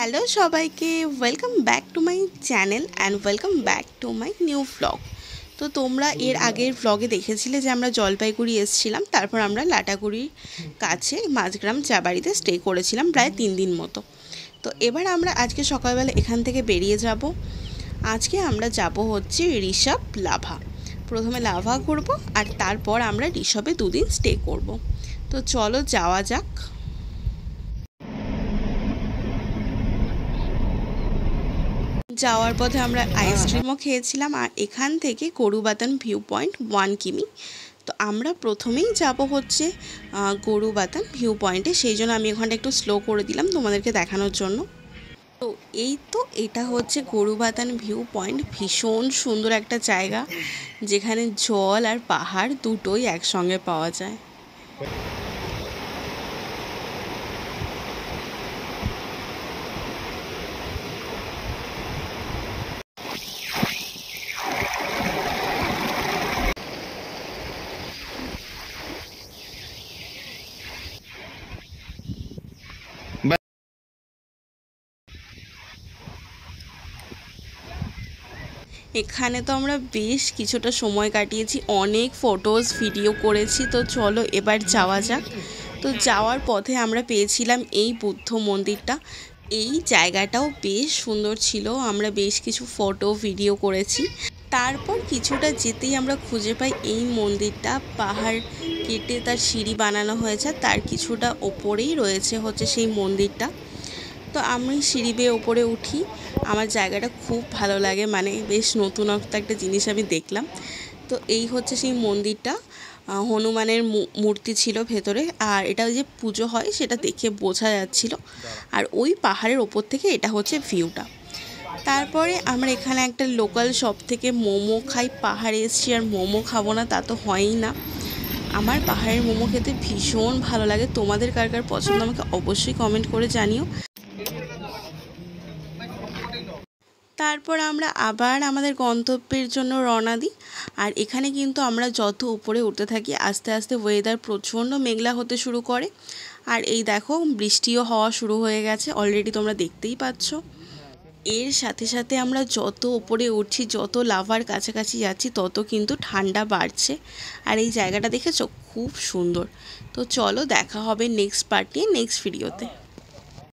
Hello সবাইকে, welcome back to my channel and welcome back to my new vlog. তো তোমরা এর আগের ভ্লগে দেখেছিলে যে আমরা জলপাইগুড়ি এসেছিলাম, তারপর আমরা লাটাগুড়ির কাছে মাঝগ্রাম চা বাড়িতে স্টে করেছিলাম প্রায় 3 দিন মতো। তো এবার আমরা আজকে সকালবেলা এখান থেকে বেরিয়ে যাব। আজকে আমরা যাব হচ্ছে ঋষভ লাভা। প্রথমে লাভা করব আর তারপর আমরা ঋষভে 2 দিন স্টে করব। তো চলো যাওয়া যাক। যাওয়ার পথে আমরা আইসক্রিমও খেয়েছিলাম আর এখান থেকে গরুবাতান ভিউ পয়েন্ট 1 কিমি। তো আমরা প্রথমেই যাব হচ্ছে গরুবাতান ভিউ পয়েন্টে, সেই জন্য আমি ওখানটা একটু স্লো করে দিলাম তোমাদেরকে দেখানোর জন্য। তো এটা হচ্ছে গরুবাতান ভিউ পয়েন্ট। ভীষণ সুন্দর একটা জায়গা যেখানে জল আর পাহাড় দুটোই একসঙ্গে পাওয়া যায়। এখানে তো আমরা বেশ কিছুটা সময় কাটিয়েছি, অনেক ফটোজ ভিডিও করেছি। তো চলো এবার যাওয়া যাক। তো যাওয়ার পথে আমরা পেয়েছিলাম এই বুদ্ধ মন্দিরটা। এই জায়গাটাও বেশ সুন্দর ছিল, আমরা বেশ কিছু ফটো ভিডিও করেছি। তারপর কিছুটা যেতেই আমরা খুঁজে পাই এই মন্দিরটা। পাহাড় কেটে তার সিঁড়ি বানানো হয়েছে, তার কিছুটা ওপরেই রয়েছে হচ্ছে সেই মন্দিরটা। তো আমি সিঁড়ি বেয়ে ওপরে উঠি, আমার জায়গাটা খুব ভালো লাগে, মানে বেশ নতুনত্ব একটা জিনিস আমি দেখলাম। তো এই হচ্ছে সেই মন্দিরটা, হনুমানের মূর্তি ছিল ভেতরে, আর এটা যে পুজো হয় সেটা দেখে বোঝা যাচ্ছিল। আর ওই পাহাড়ের ওপর থেকে এটা হচ্ছে ভিউটা। তারপরে আমরা এখানে একটা লোকাল শপ থেকে মোমো খাই। পাহাড়ে এসছি আর মোমো খাবো না তা তো হয়ই না। আমার পাহাড়ের মোমো খেতে ভীষণ ভালো লাগে। তোমাদের কার কার পছন্দ আমাকে অবশ্যই কমেন্ট করে জানিও। তারপর আমরা আবার আমাদের গন্তব্যের জন্য রওনা দিই। আর এখানে কিন্তু আমরা যত উপরে উঠতে থাকি আস্তে আস্তে ওয়েদার প্রচণ্ড মেঘলা হতে শুরু করে। আর এই দেখো বৃষ্টিও হওয়া শুরু হয়ে গেছে অলরেডি, তোমরা দেখতেই পাচ্ছ। এর সাথে সাথে আমরা যত উপরে উঠছি, যত লাভার কাছাকাছি যাচ্ছি, তত কিন্তু ঠান্ডা বাড়ছে। আর এই জায়গাটা দেখেছো, খুব সুন্দর। তো চলো দেখা হবে নেক্সট পার্ট নিয়ে নেক্সট ভিডিওতে।